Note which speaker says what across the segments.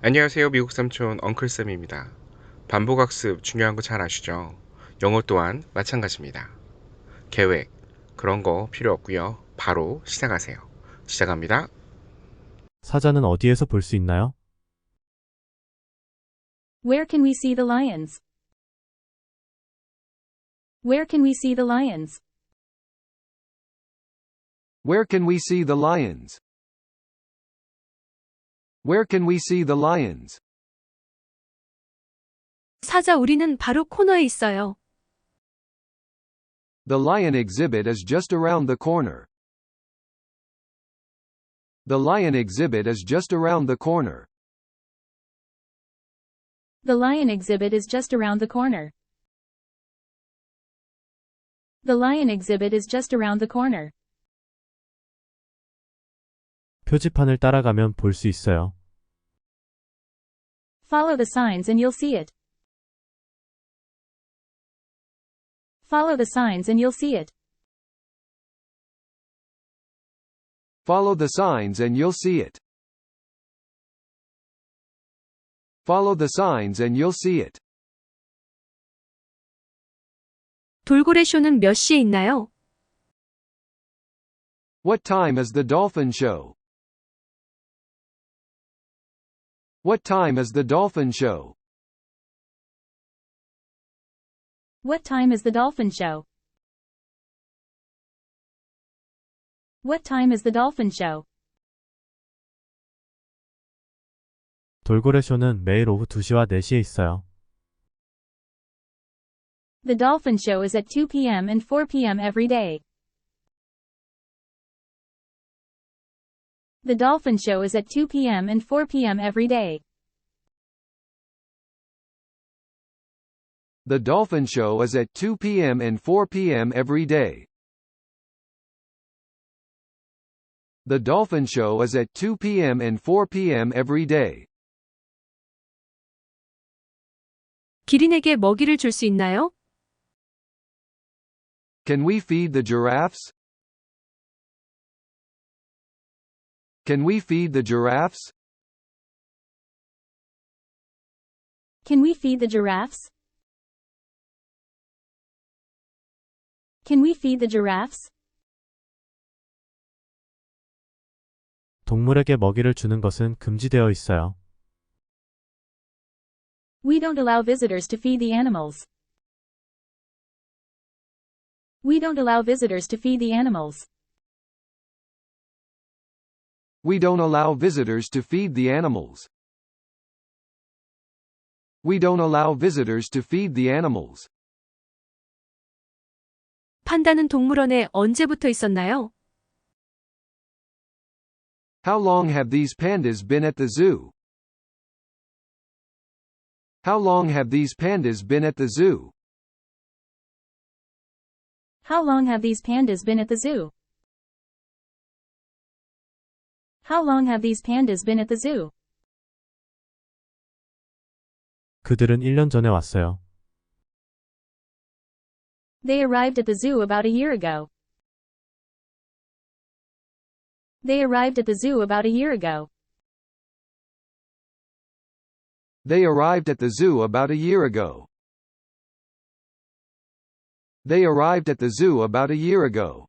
Speaker 1: 안녕하세요. 미국삼촌 엉클쌤입니다. 반복학습 중요한 거 잘 아시죠? 영어 또한 마찬가지입니다. 계획, 그런 거 필요 없고요. 바로 시작하세요. 시작합니다.
Speaker 2: 사자는 어디에서 볼 수 있나요?
Speaker 3: Where can we see the lions? Where can we see the lions?
Speaker 4: Where can we see the lions? Where can we see the lions?
Speaker 5: 사자 우리는 바로 코너에 있어요.
Speaker 4: The lion exhibit is just around the corner. The lion exhibit is just around the corner.
Speaker 3: The lion exhibit is just around the corner. The lion exhibit is just around the corner.
Speaker 2: 표지판을 따라가면 볼 수 있어요.
Speaker 3: Follow the signs and you'll see it. Follow the signs and you'll see it.
Speaker 4: Follow the signs and you'll see it. Follow the signs and you'll see it.
Speaker 5: 돌고래 쇼는 몇 시에 있나요?
Speaker 4: What time is the dolphin show? What time is the dolphin show?
Speaker 3: What time is the dolphin show? What time is the dolphin show?
Speaker 2: 돌고래 쇼는 매일 오후 2시와 4시에 있어요.
Speaker 3: The dolphin show is at 2 p.m. and 4 p.m. every day. The dolphin show is at 2 p.m. and 4 p.m. every day.
Speaker 4: The dolphin show is at 2 p.m. and 4 p.m. every day. The dolphin show is at 2 p.m. and 4 p.m. every day.
Speaker 5: 기린에게 먹이를 줄 수 있나요?
Speaker 4: Can we feed the giraffes? Can we feed the giraffes?
Speaker 3: Can we feed the giraffes? Can we feed the giraffes?
Speaker 2: 동물에게 먹이를 주는 것은 금지되어 있어요.
Speaker 3: We don't allow visitors to feed the animals. We don't allow visitors to feed the animals.
Speaker 4: We don't allow visitors to feed the animals. We don't allow visitors to feed the animals.
Speaker 5: 판다는 동물원에 언제부터 있었나요?
Speaker 4: How long have these pandas been at the zoo? How long have these pandas been at the zoo?
Speaker 3: How long have these pandas been at the zoo? How long have these pandas been at the zoo?
Speaker 2: 그들은 1년 전에 왔어요.
Speaker 3: They arrived at the zoo about a year ago. They arrived at the zoo about a year ago.
Speaker 4: They arrived at the zoo about a year ago. They arrived at the zoo about a year ago.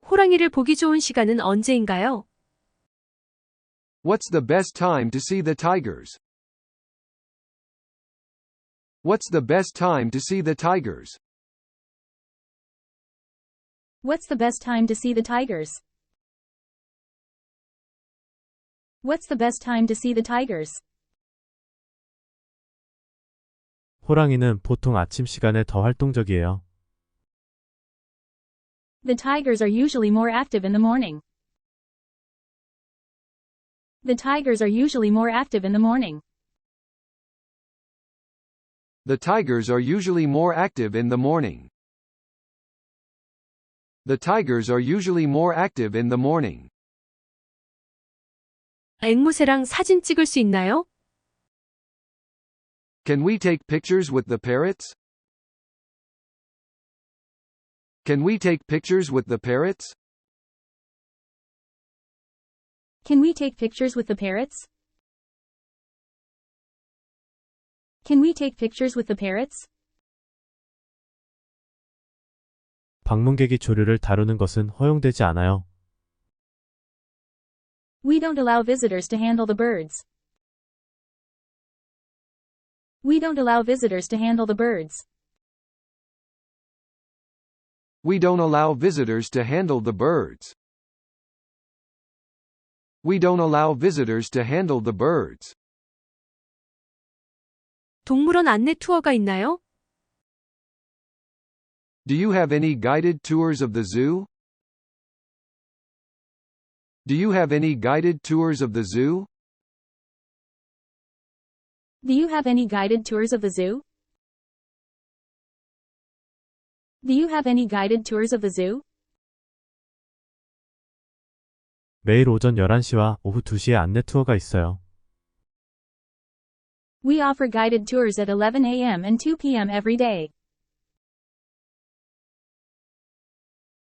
Speaker 5: 호랑이를 보기 좋은 시간은 언제인가요?
Speaker 4: What's the best time to see the tigers? What's the best time to see the tigers?
Speaker 3: What's the best time to see the tigers? What's the best time to see the tigers?
Speaker 2: 호랑이는 보통 아침 시간에 더 활동적이에요.
Speaker 3: The tigers are usually more active in the morning. The tigers are usually more active in the morning.
Speaker 4: The tigers are usually more active in the morning. The tigers are usually more active in the morning.
Speaker 5: 앵무새랑 사진 찍을 수 있나요?
Speaker 4: Can we take pictures with the parrots? Can we take pictures with the parrots?
Speaker 3: Can we take pictures with the parrots? Can we take pictures with the parrots?
Speaker 2: 방문객이 조류를 다루는 것은 허용되지 않아요.
Speaker 3: We don't allow visitors to handle the birds. We don't allow visitors to handle the birds.
Speaker 4: We don't allow visitors to handle the birds. We don't allow visitors to handle the birds.
Speaker 5: 동물원 안내 투어가 있나요?
Speaker 4: Do you have any guided tours of the zoo? Do you have any guided tours of the zoo?
Speaker 3: Do you have any guided tours of the zoo? Do you have any guided tours of the zoo?
Speaker 2: 매일 오전 11시와 오후 2시에 안내 투어가 있어요.
Speaker 3: We offer guided tours at 11 a.m. and 2 p.m. every day.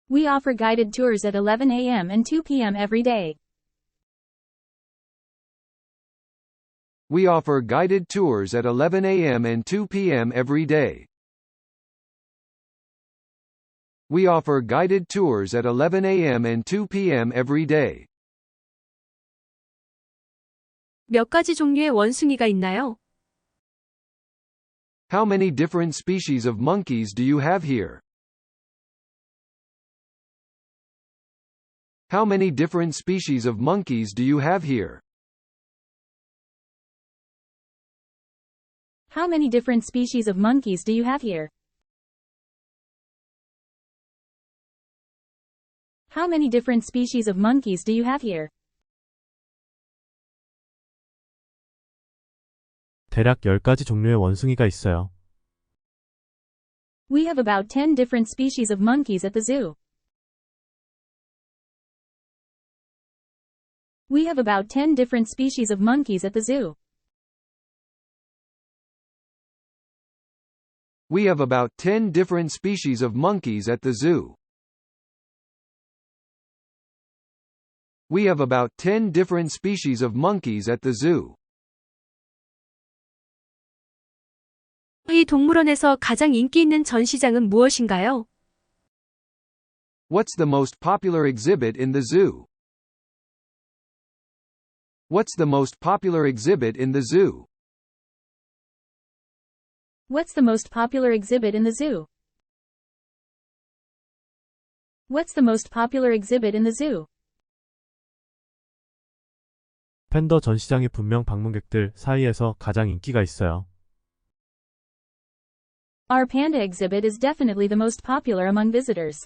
Speaker 3: We offer guided tours at 11 a.m. and 2 p.m. every day.
Speaker 4: We offer guided tours at 11 a.m. and 2 p.m. every day. We offer guided tours at 11 a.m. and 2 p.m. every day.
Speaker 5: 몇 가지 종류의 원숭이가 있나요?
Speaker 4: How many different species of monkeys do you have here? How many different species of monkeys do you have here?
Speaker 3: How many different species of monkeys do you have here? How many different species of monkeys do you have here?
Speaker 2: 대략 10가지 종류의 원숭이가 있어요.
Speaker 3: We have about 10 different species of monkeys at the zoo. We have about 10 different species of monkeys at the zoo.
Speaker 4: We have about 10 different species of monkeys at the zoo. We have about 10 different species of monkeys at the zoo.
Speaker 5: 이 동물원에서 가장 인기 있는 전시장은 무엇인가요?
Speaker 4: What's the most popular exhibit in the zoo? What's the most popular exhibit in the zoo?
Speaker 3: What's the most popular exhibit in the zoo? What's the most popular exhibit in the zoo?
Speaker 2: 팬더 전시장이 분명 방문객들 사이에서 가장 인기가 있어요.
Speaker 3: Our panda exhibit is definitely the most popular among visitors.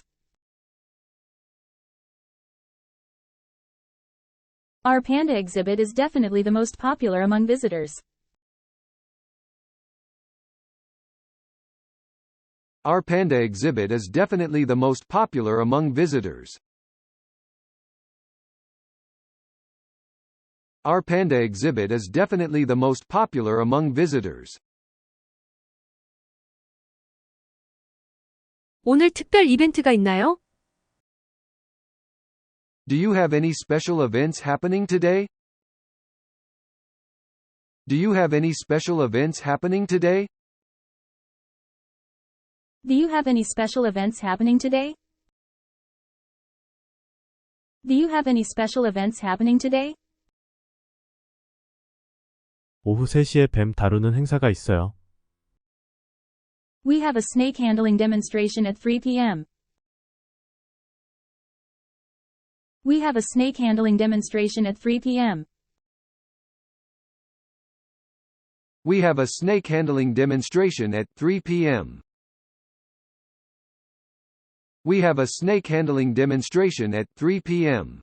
Speaker 3: Our panda exhibit is definitely the most popular among visitors.
Speaker 4: Our panda exhibit is definitely the most popular among visitors. Our panda exhibit is definitely the most popular among visitors.
Speaker 5: 오늘 특별 이벤트가 있나요?
Speaker 4: Do you have any special events happening today? Do you have any special events happening today?
Speaker 3: Do you have any special events happening today? Do you have any special events happening today?
Speaker 2: 오후 3시에 뱀 다루는 행사가 있어요.
Speaker 3: We have a snake handling demonstration at 3 p.m. We have a snake handling demonstration at 3 p.m.
Speaker 4: We have a snake handling demonstration at 3 p.m. We have a snake handling demonstration at 3 p.m.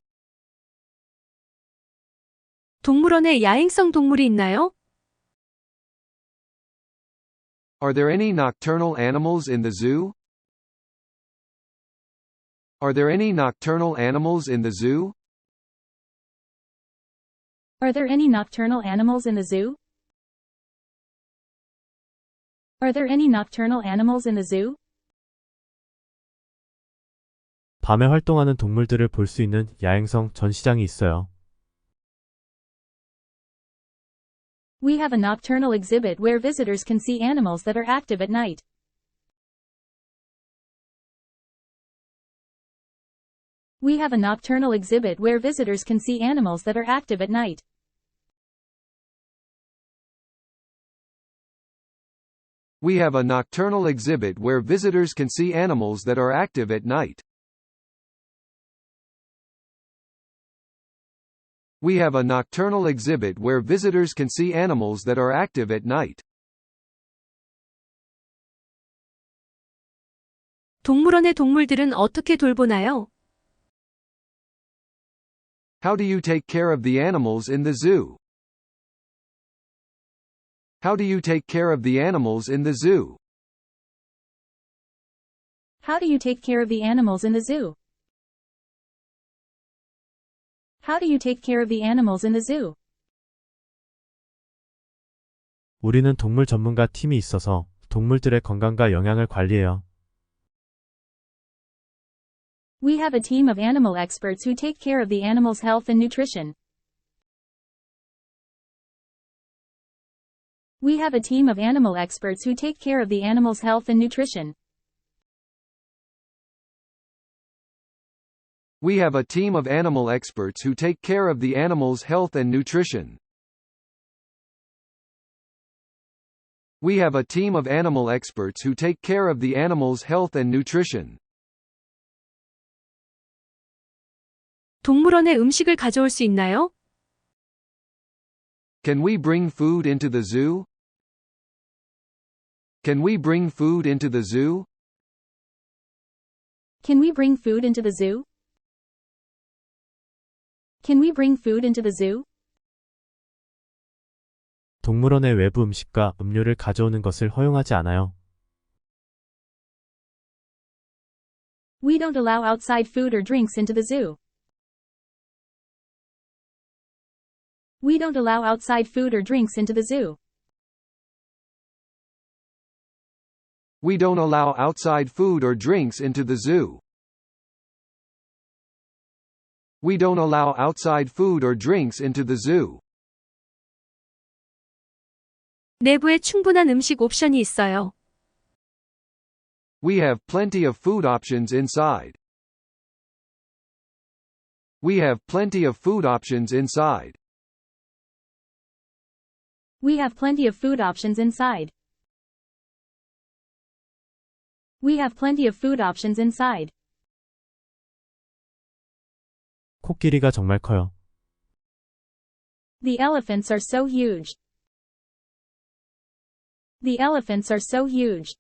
Speaker 5: 동물원에 야행성 동물이 있나요?
Speaker 4: Are there any nocturnal animals in the zoo? Are there any nocturnal animals in the zoo?
Speaker 3: Are there any nocturnal animals in the zoo? Are there any nocturnal animals in the zoo?
Speaker 2: 밤에 활동하는 동물들을 볼 수 있는 야행성 전시장이 있어요.
Speaker 3: We have a nocturnal exhibit where visitors can see animals that are active at night. We have a nocturnal exhibit where visitors can see animals that are active at night.
Speaker 4: We have a nocturnal exhibit where visitors can see animals that are active at night. We have a nocturnal exhibit where visitors can see animals that are active at night.
Speaker 5: 동물원의 동물들은 어떻게 돌보나요?
Speaker 4: How do you take care of the animals in the zoo? How do you take care of the animals in the zoo?
Speaker 3: How do you take care of the animals in the zoo? How do you take care of the animals in the zoo?
Speaker 2: 우리는 동물 전문가 팀이 있어서 동물들의 건강과 영양을 관리해요.
Speaker 3: We have a team of animal experts who take care of the animals' health and nutrition. We have a team of animal experts who take care of the animals' health and nutrition.
Speaker 4: We have a team of animal experts who take care of the animals' health and nutrition. We have a team of animal experts who take care of the animals' health and nutrition.
Speaker 5: 동물원에 음식을 가져올 수 있나요?
Speaker 4: Can we bring food into the zoo? Can we bring food into the zoo?
Speaker 3: Can we bring food into the zoo? Can we bring food into the zoo?
Speaker 2: 동물원의 외부 음식과 음료를 가져오는 것을 허용하지 않아요.
Speaker 3: We don't allow outside food or drinks into the zoo. We don't allow outside food or drinks into the zoo.
Speaker 4: We don't allow outside food or drinks into the zoo. We don't allow outside food or drinks into the zoo.
Speaker 5: 내부에 충분한 음식 옵션이 있어요.
Speaker 4: We have plenty of food options inside. We have plenty of food options inside.
Speaker 3: We have plenty of food options inside. We have plenty of food options inside.
Speaker 2: 코끼리가 정말 커요.
Speaker 3: The elephants are so huge. The elephants are so huge.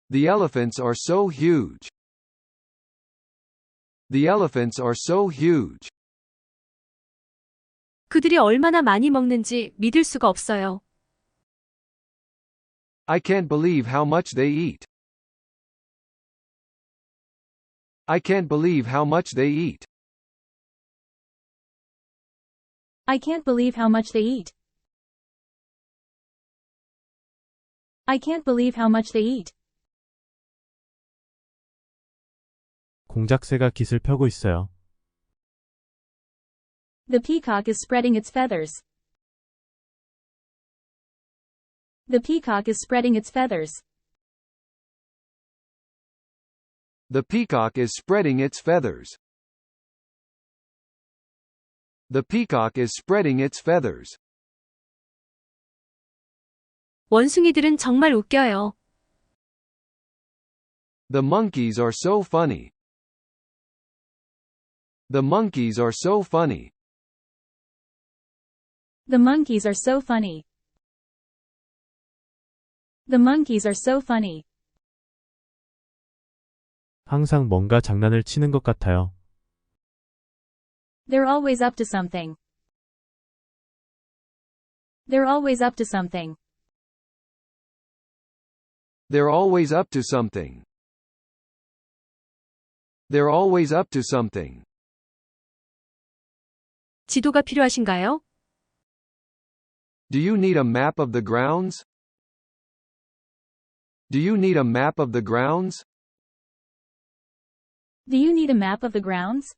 Speaker 4: The elephants are so huge. The elephants are so huge.
Speaker 5: 그들이 얼마나 많이 먹는지 믿을 수가 없어요.
Speaker 4: I can't believe how much they eat. I can't believe how much they eat.
Speaker 3: I can't believe how much they eat. I can't believe how much they eat.
Speaker 2: 공작새가 깃을 펴고 있어요.
Speaker 3: The peacock is spreading its feathers. The peacock is spreading its feathers.
Speaker 4: The peacock is spreading its feathers. The peacock is spreading its feathers.
Speaker 5: 원숭이들은 정말 웃겨요.
Speaker 4: The monkeys are so funny. The monkeys are so funny.
Speaker 3: The monkeys are so funny. The monkeys are so funny.
Speaker 2: 항상 뭔가 장난을 치는 것 같아요.
Speaker 3: They're always up to something. They're always up to something.
Speaker 4: They're always up to something. They're always up to something.
Speaker 5: 지도가 필요하신가요?
Speaker 4: Do you need a map of the grounds? Do you need a map of the grounds?
Speaker 3: Do you need a map of the grounds?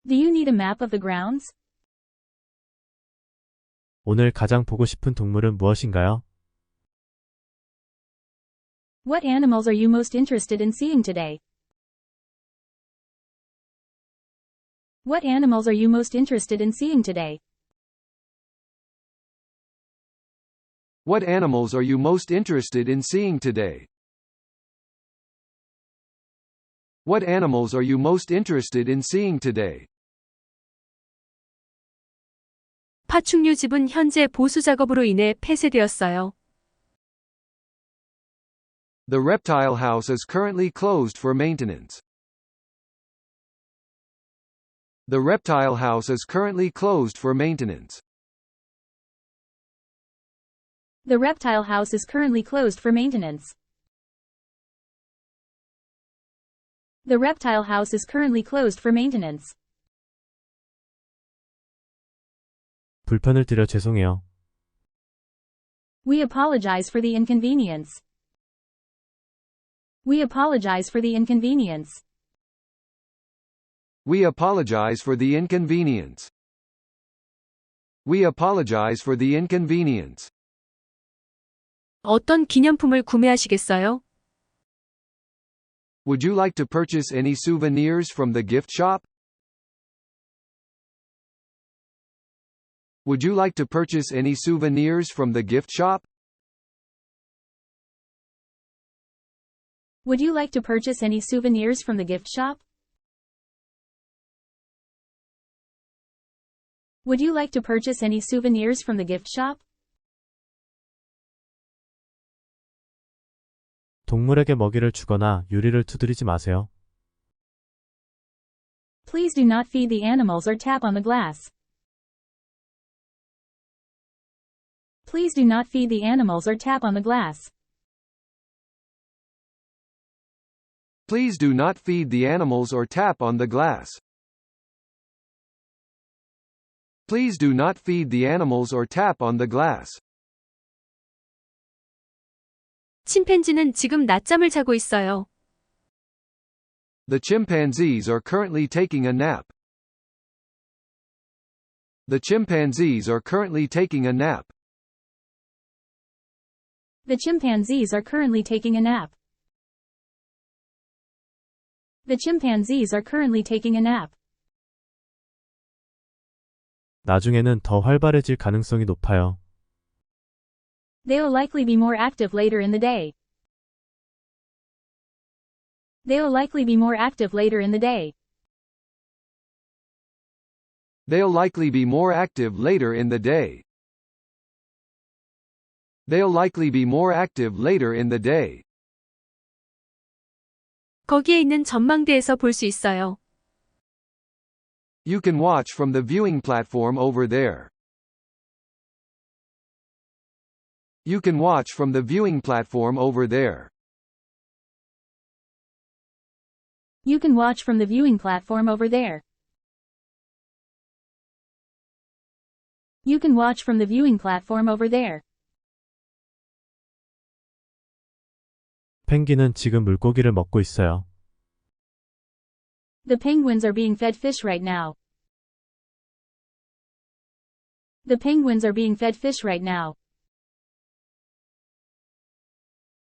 Speaker 3: Do you need a map of the grounds?
Speaker 2: 오늘 가장 보고 싶은 동물은 무엇인가요?
Speaker 3: What animals are you most interested in seeing today? What animals are you most interested in seeing today?
Speaker 4: What animals are you most interested in seeing today? What animals are you most interested in seeing today?
Speaker 5: 파충류집은 현재 보수 작업으로 인해 폐쇄되었어요.
Speaker 4: The reptile house is currently closed for maintenance. The reptile house is currently closed for maintenance.
Speaker 3: The reptile house is currently closed for maintenance. The reptile house is currently closed for maintenance.
Speaker 2: 불편을 드려 죄송해요.
Speaker 3: We apologize for the inconvenience. We apologize for the inconvenience.
Speaker 4: We apologize for the inconvenience. We apologize for the inconvenience.
Speaker 5: 어떤 기념품을 구매하시겠어요?
Speaker 4: Would you like to purchase any souvenirs from the gift shop? Would you like to purchase any souvenirs from the gift shop?
Speaker 3: Would you like to purchase any souvenirs from the gift shop? Would you like to purchase any souvenirs from the gift shop?
Speaker 2: 동물에게 먹이를 주거나 유리를 두드리지 마세요.
Speaker 3: Please do not feed the animals or tap on the glass. Please do not feed the animals or tap on the glass.
Speaker 4: Please do not feed the animals or tap on the glass. Please do not feed the animals or tap on the glass.
Speaker 5: 침팬지는 지금 낮잠을 자고 있어요.
Speaker 4: The chimpanzees are currently taking a nap. The chimpanzees are currently taking a nap.
Speaker 3: The chimpanzees are currently taking a nap. The chimpanzees are currently taking a nap.
Speaker 2: 나중에는 더 활발해질 가능성이 높아요.
Speaker 3: They'll likely be more active later in the day. They'll likely be more active later in the day.
Speaker 4: They'll likely be more active later in the day. They'll likely be more active later in the day.
Speaker 5: 거기에 있는 전망대에서 볼 수 있어요.
Speaker 4: You can watch from the viewing platform over there. You can watch from the viewing platform over there.
Speaker 3: You can watch from the viewing platform over there. You can watch from the viewing platform over there.
Speaker 2: 펭귄은 지금 물고기를 먹고 있어요.
Speaker 3: The penguins are being fed fish right now. The penguins are being fed fish right now.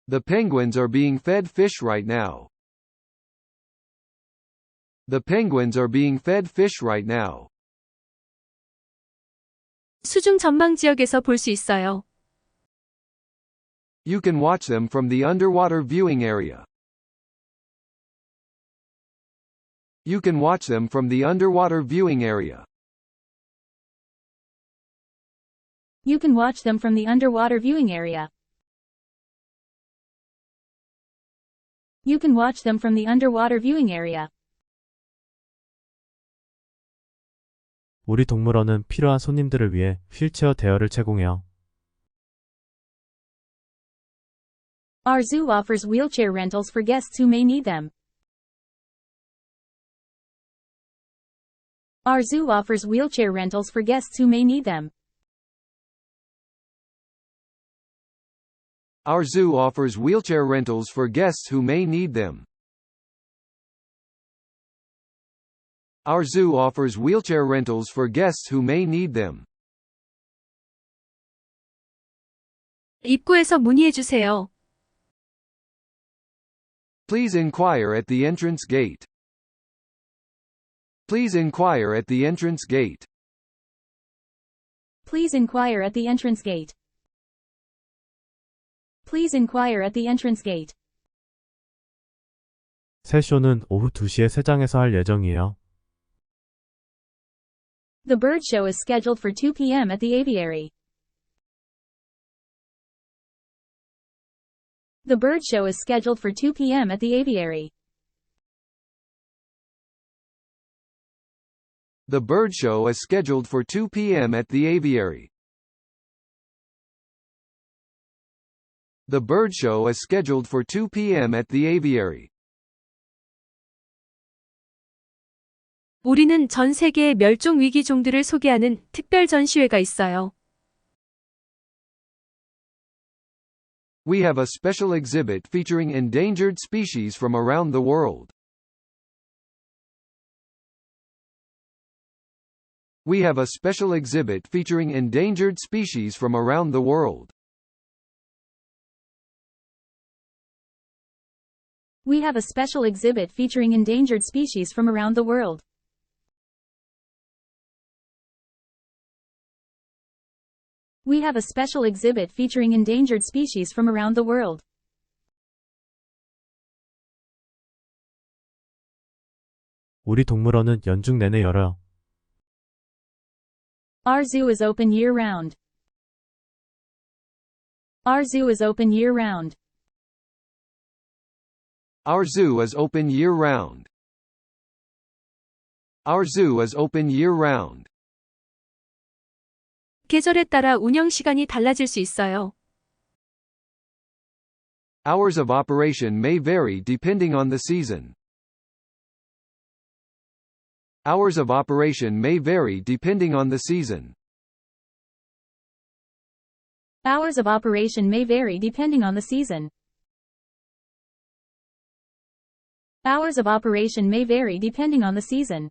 Speaker 4: The penguins are being fed fish right now. The penguins are being fed fish right now.
Speaker 5: 수중 전망 지역에서 볼 수 있어요.
Speaker 4: You can watch them from the underwater viewing area. You can watch them from the underwater viewing area.
Speaker 3: You can watch them from the underwater viewing area. You can watch them from the underwater viewing area.
Speaker 2: 우리 동물원은 필요한 손님들을 위해 휠체어 대여를 제공해요.
Speaker 3: Our zoo offers wheelchair rentals for guests who may need them. Our zoo offers wheelchair rentals for guests who may need them.
Speaker 4: Our zoo offers wheelchair rentals for guests who may need them. Our zoo offers wheelchair rentals for guests who may need them.
Speaker 5: 입구에서 문의해 주세요.
Speaker 4: Please inquire at the entrance gate. Please inquire at the entrance gate.
Speaker 3: Please inquire at the entrance gate. Please inquire at the entrance gate.
Speaker 2: 새 쇼는 오후 2시에 새장에서 할 예정이에요.
Speaker 3: The bird show is scheduled for 2 p.m. at the aviary. The bird show is scheduled for 2 p.m. at the aviary.
Speaker 4: The bird show is scheduled for 2 p.m. at the aviary. The bird show is scheduled for 2 p.m. at the aviary.
Speaker 5: 우리는 전 세계의 멸종 위기 종들을 소개하는 특별 전시회가 있어요.
Speaker 4: We have a special exhibit featuring endangered species from around the world. We have a special exhibit featuring endangered species from around the world.
Speaker 3: We have a special exhibit featuring endangered species from around the world. We have a special exhibit featuring endangered species from around the world.
Speaker 2: 우리 동물원은 연중 내내 열어요.
Speaker 3: Our zoo is open year-round. Our zoo is open year-round.
Speaker 4: Our zoo is open year-round. Our zoo is open year-round.
Speaker 5: 계절에 따라 운영 시간이 달라질 수 있어요.
Speaker 4: Hours of operation may vary depending on the season. Hours of operation may vary depending on the season.
Speaker 3: Hours of operation may vary depending on the season. Hours of operation may vary depending on the season.